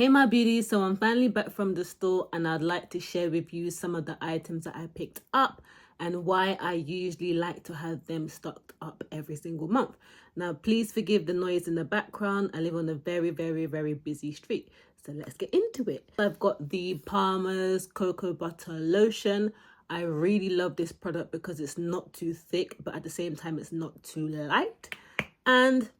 Hey my beauties, so I'm finally back from the store and I'd like to share with you some of the items that I picked up and why I usually like to have them stocked up every single month. Now please forgive the noise in the background. I live on a very busy street, so let's get into it. I've got the Palmer's Cocoa Butter Lotion. I really love this product because it's not too thick, but at the same time it's not too light, and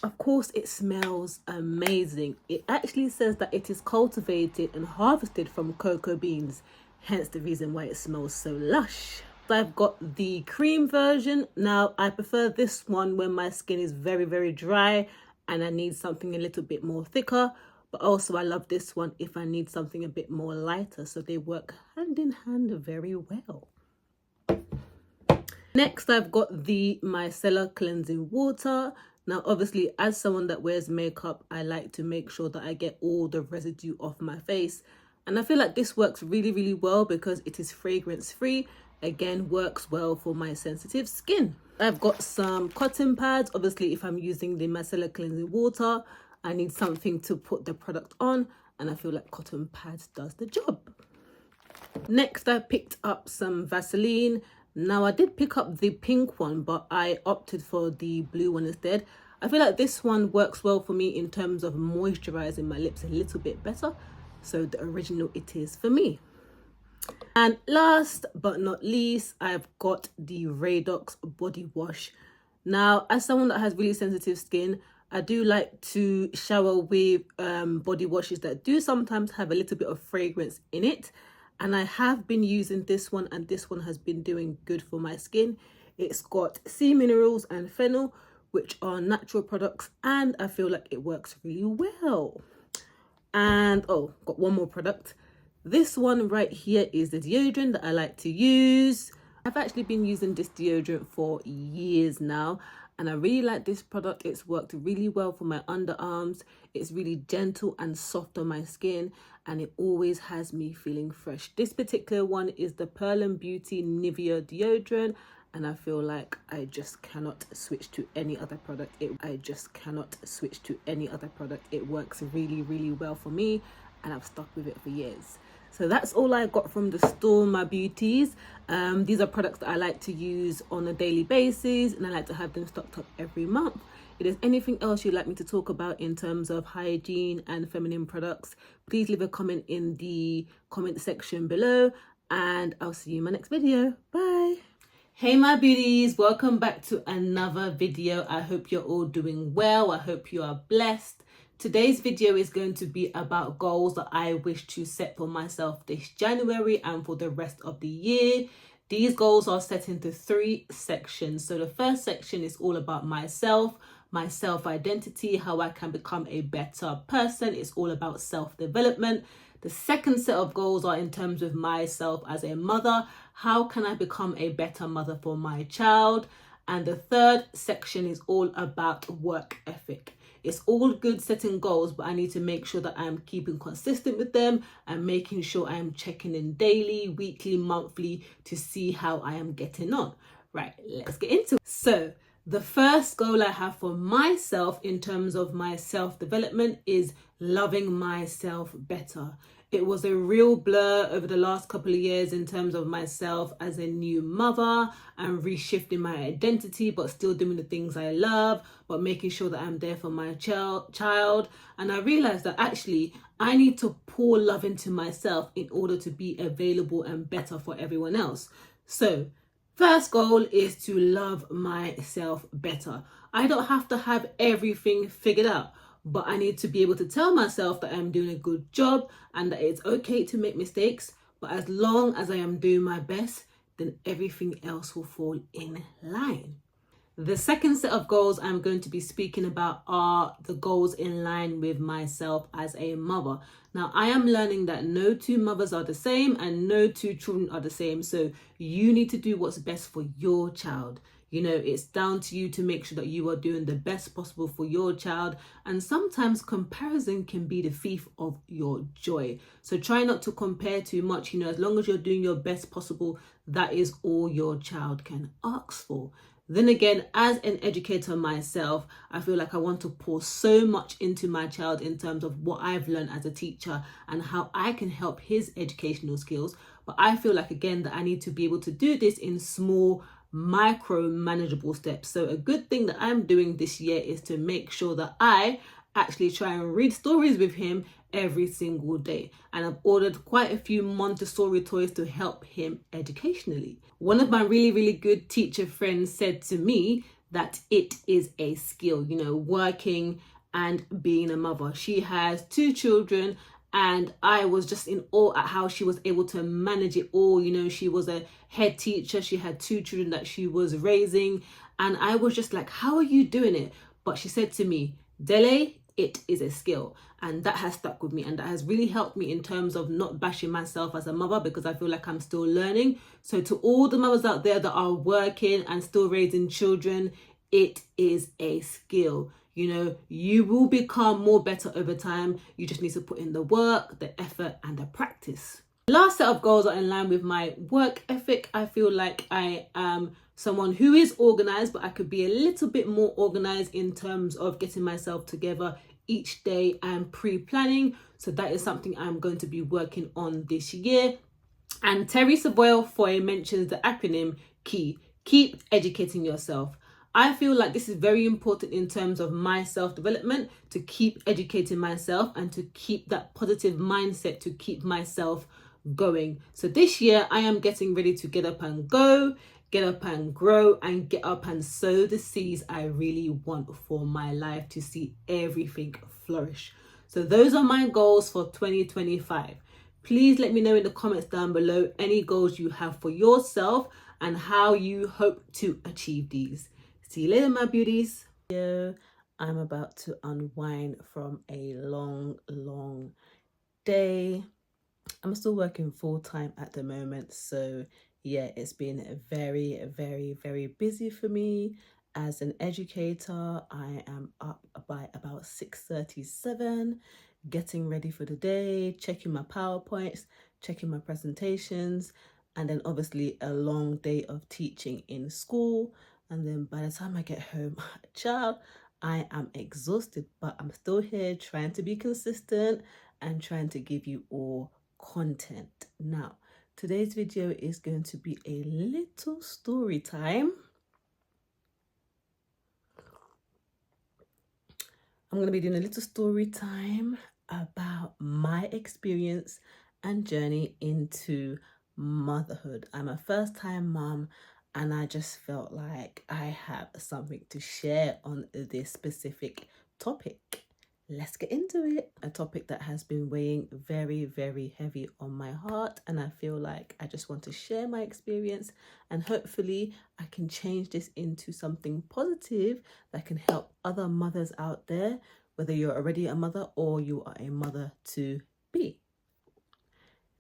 of course, it smells amazing. It actually says that it is cultivated and harvested from cocoa beans, hence the reason why it smells so lush. I've got the cream version. Now, I prefer this one when my skin is very dry and I need something a little bit more thicker. But also, I love this one if I need something a bit more lighter. So they work hand in hand very well. Next, I've got the Micellar Cleansing Water. Now, obviously, as someone that wears makeup, I like to make sure that I get all the residue off my face. And I feel like this works really well because it is fragrance free. Again, works well for my sensitive skin. I've got some cotton pads. Obviously, if I'm using the Micellar Cleansing Water, I need something to put the product on. And I feel like cotton pads does the job. Next, I picked up some Vaseline. Now, I did pick up the pink one, but I opted for the blue one instead. I feel like this one works well for me in terms of moisturizing my lips a little bit better. So the original it is for me. And last but not least, I've got the Radox body wash. Now, as someone that has really sensitive skin, I do like to shower with body washes that do sometimes have a little bit of fragrance in it. And I have been using this one, and this one has been doing good for my skin. It's got sea minerals and fennel, which are natural products, and I feel like it works really well. And oh, got one more product. This one right here is the deodorant that I like to use. I've actually been using this deodorant for years now, and I really like this product. It's worked really well for my underarms. It's really gentle and soft on my skin, and it always has me feeling fresh. This particular one is the Pearl & Beauty Nivea deodorant, and I feel like I just cannot switch to any other product. It works really well for me, and I've stuck with it for years. So that's all I got from the store, my beauties. These are products that I like to use on a daily basis, and I like to have them stocked up every month. If there's anything else you'd like me to talk about in terms of hygiene and feminine products, please leave a comment in the comment section below, and I'll see you in my next video. Bye. Hey my beauties, welcome back to another video. I hope you're all doing well. I hope you are blessed. Today's video is going to be about goals that I wish to set for myself this January and for the rest of the year. These goals are set into 3 sections. So the first section is all about myself, my self-identity, how I can become a better person. It's all about self-development. The second set of goals are in terms of myself as a mother. How can I become a better mother for my child? And the third section is all about work ethic. It's all good setting goals, but I need to make sure that I'm keeping consistent with them and making sure I am checking in daily, weekly, monthly to see how I am getting on. Right, let's get into it. So the first goal I have for myself in terms of my self-development is loving myself better. It was a real blur over the last couple of years in terms of myself as a new mother and reshifting my identity, but still doing the things I love, but making sure that I'm there for my child. And I realized that actually I need to pour love into myself in order to be available and better for everyone else. So first goal is to love myself better. I don't have to have everything figured out, but I need to be able to tell myself that I'm doing a good job and that it's okay to make mistakes. But as long as I am doing my best, then everything else will fall in line. The second set of goals I'm going to be speaking about are the goals in line with myself as a mother. Now, I am learning that no 2 mothers are the same and no 2 children are the same. So you need to do what's best for your child. You know, it's down to you to make sure that you are doing the best possible for your child. And sometimes comparison can be the thief of your joy. So try not to compare too much. You know, as long as you're doing your best possible, that is all your child can ask for. Then again, as an educator myself, I feel like I want to pour so much into my child in terms of what I've learned as a teacher and how I can help his educational skills. But I feel like, again, that I need to be able to do this in small, micro manageable steps. So a good thing that I'm doing this year is to make sure that I actually try and read stories with him every single day. And I've ordered quite a few Montessori toys to help him educationally. One of my really, really good teacher friends said to me that it is a skill, working and being a mother. She has 2 children, and I was just in awe at how she was able to manage it all. She was a head teacher, she had 2 children that she was raising, and I was just like, how are you doing it? But she said to me, Dele, it is a skill. And that has stuck with me, and that has really helped me in terms of not bashing myself as a mother, because I feel like I'm still learning. So to all the mothers out there that are working and still raising children, it is a skill. You will become more better over time. You just need to put in the work, the effort, and the practice. Last set of goals are in line with my work ethic. I feel like I am someone who is organized, but I could be a little bit more organized in terms of getting myself together each day and pre-planning. So that is something I'm going to be working on this year. And Teresa Boyle Foy mentions the acronym KEY. Keep educating yourself. I feel like this is very important in terms of my self-development, to keep educating myself and to keep that positive mindset to keep myself going. So this year I am getting ready to get up and go, get up and grow, and get up and sow the seeds I really want for my life, to see everything flourish. So those are my goals for 2025. Please let me know in the comments down below any goals you have for yourself and how you hope to achieve these. See you later, my beauties. I'm about to unwind from a long day. I'm still working full-time at the moment, so yeah, it's been very busy for me. As an educator, I am up by about 6:37, getting ready for the day, checking my PowerPoints, checking my presentations, and then obviously a long day of teaching in school. And then by the time I get home, child, I am exhausted, but I'm still here trying to be consistent and trying to give you all content. Now, today's video is going to be a little story time. I'm going to be doing a little story time about my experience and journey into motherhood. I'm a first-time mom, and I just felt like I have something to share on this specific topic. Let's get into it. A topic that has been weighing very heavy on my heart, and I feel like I just want to share my experience, and hopefully I can change this into something positive that can help other mothers out there, whether you're already a mother or you are a mother to be.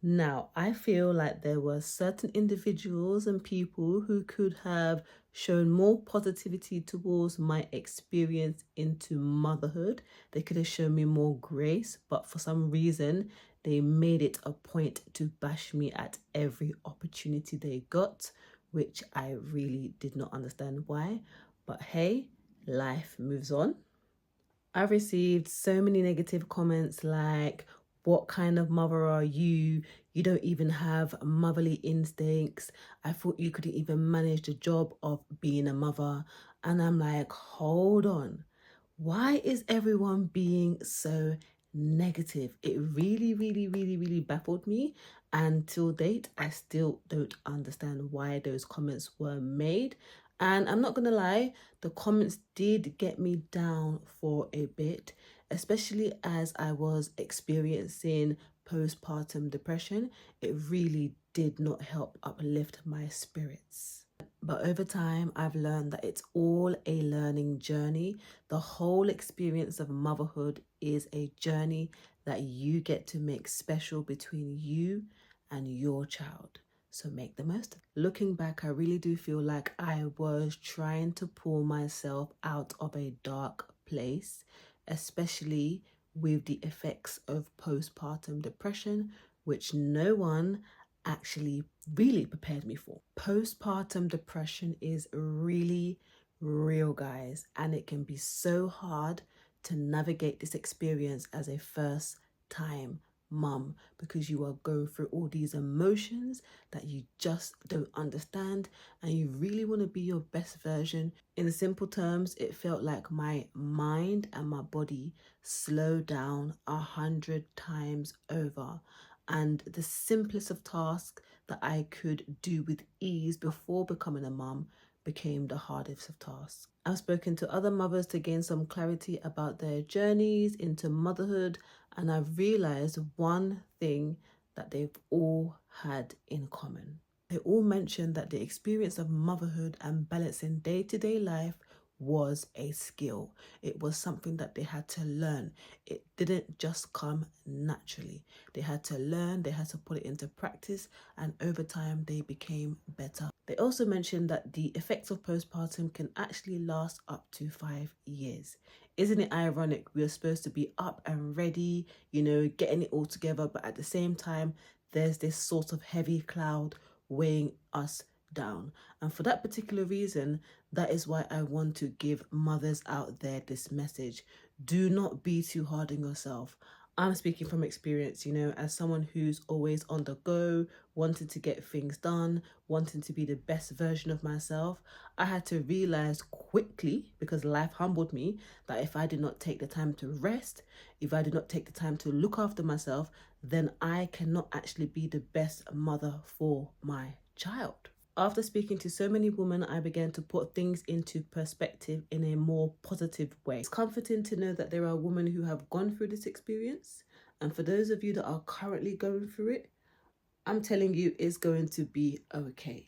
Now, I feel like there were certain individuals and people who could have shown more positivity towards my experience into motherhood. They could have shown me more grace, but for some reason, they made it a point to bash me at every opportunity they got, which I really did not understand why. But hey, life moves on. I received so many negative comments like, what kind of mother are you? You don't even have motherly instincts. I thought you couldn't even manage the job of being a mother. And I'm like, hold on. Why is everyone being so negative? It really baffled me. And till date, I still don't understand why those comments were made. And I'm not going to lie, the comments did get me down for a bit, especially as I was experiencing postpartum depression. It really did not help uplift my spirits. But over time, I've learned that it's all a learning journey. The whole experience of motherhood is a journey that you get to make special between you and your child. So make the most of it. Looking back, I really do feel like I was trying to pull myself out of a dark place, especially with the effects of postpartum depression, which no one actually really prepared me for. Postpartum depression is really real, guys, and it can be so hard to navigate this experience as a first time mum, because you are going through all these emotions that you just don't understand, and you really want to be your best version. In simple terms, it felt like my mind and my body slowed down 100 times over, and the simplest of tasks that I could do with ease before becoming a mum became the hardest of tasks. I've spoken to other mothers to gain some clarity about their journeys into motherhood, and I've realized one thing that they've all had in common. They all mentioned that the experience of motherhood and balancing day-to-day life was a skill. It was something that they had to learn. It didn't just come naturally. They had to learn, they had to put it into practice, and over time they became better. They also mentioned that the effects of postpartum can actually last up to 5 years. Isn't it ironic? We are supposed to be up and ready, getting it all together, but at the same time, there's this sort of heavy cloud weighing us down. And for that particular reason, that is why I want to give mothers out there this message. Do not be too hard on yourself. I'm speaking from experience, as someone who's always on the go, wanting to get things done, wanting to be the best version of myself. I had to realize quickly, because life humbled me, that if I did not take the time to rest, if I did not take the time to look after myself, then I cannot actually be the best mother for my child. After speaking to so many women, I began to put things into perspective in a more positive way. It's comforting to know that there are women who have gone through this experience. And for those of you that are currently going through it, I'm telling you, it's going to be okay.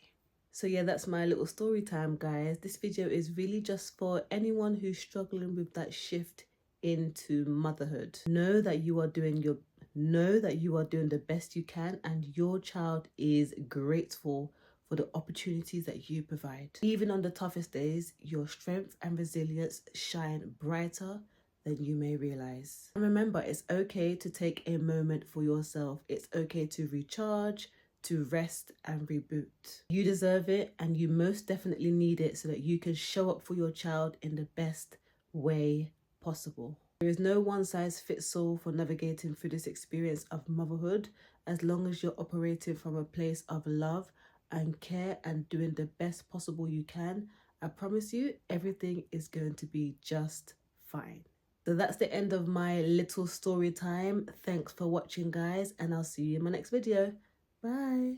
So yeah, that's my little story time, guys. This video is really just for anyone who's struggling with that shift into motherhood. Know that you are doing the best you can, and your child is grateful for the opportunities that you provide. Even on the toughest days, your strength and resilience shine brighter than you may realize. And remember, it's okay to take a moment for yourself. It's okay to recharge, to rest and reboot. You deserve it, and you most definitely need it so that you can show up for your child in the best way possible. There is no one size fits all for navigating through this experience of motherhood, as long as you're operating from a place of love and care and doing the best possible you can. I promise you, everything is going to be just fine. So that's the end of my little story time. Thanks for watching, guys, and I'll see you in my next video. Bye.